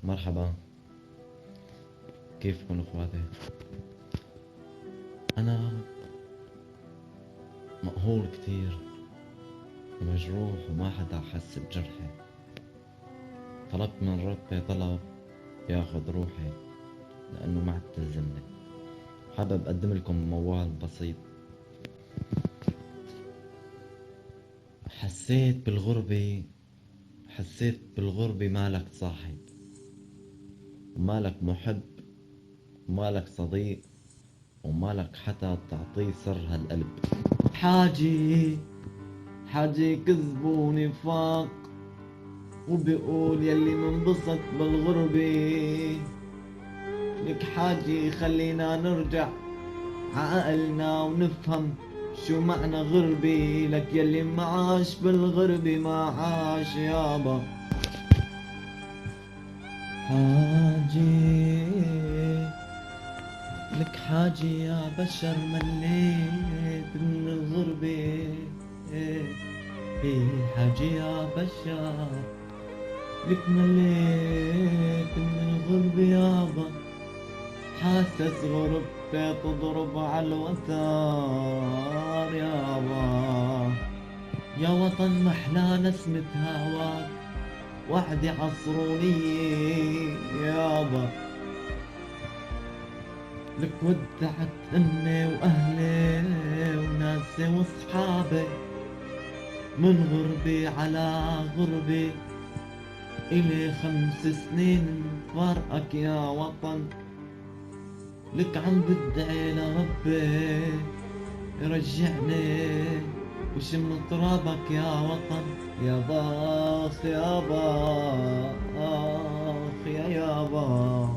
مرحبا، كيفكم اخواتي؟ انا مقهور كتير ومجروح وما حدا حس بجرحي. طلبت من ربي طلب ياخد روحي لانه ما عاد تلزمني. حابب اقدم لكم موال بسيط. حسيت بالغربة مالك صاحب، ومالك محب، ومالك صديق، ومالك حتى تعطيه سر هالقلب. حاجي كذب ونفاق، وبيقول يلي منبسط بالغربة. لك حاجي خلينا نرجع عقلنا ونفهم شو معنى غربة. لك يلي ما عاش بالغربة ما عاش يابا. حاجي لك حاجي يا بشر، مليت من الغربة. حاجي يا بشر، لك مليت من الغربة يابا. حاسس غربتي تضرب عالوتر يابا. يا وطن محلى نسمة هواك، وحدي عصرونية يابا. لك ودعت امي واهلي وناسي واصحابي، من غربي على غربي. إلي 5 سنين فارقك يا وطن. لك عم بدعي لربي يرجعني وشم ترابك يا وطن. يا باخ يا باخ يا يابا.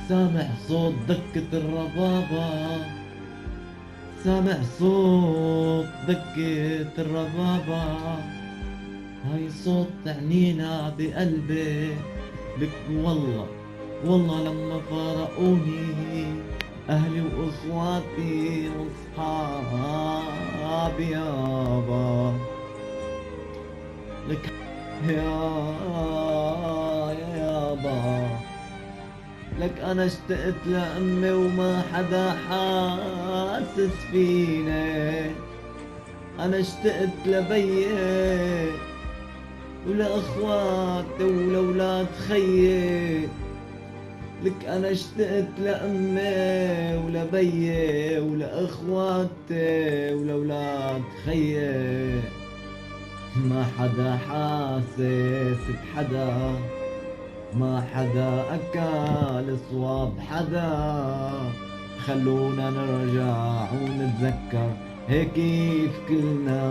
سامع صوت دكة الربابة، سامع صوت دكة الربابة. هاي صوت تعنينا بقلبي. لك والله لما فارقوني أهلي وإخواتي وأصحابي يابا. لك يابا. لك أنا اشتقت لأمي وما حدا حاسس فيني. أنا اشتقت لبيي ولأخواتي ولولاد خيي. لك أنا اشتقت لأمي ولبيي ولأخواتي ولولاد خيي. ما حدا حاسس بحدا، ما حدا أكل صواب حدا. خلونا نرجع ونتذكر هيك كيف كلنا.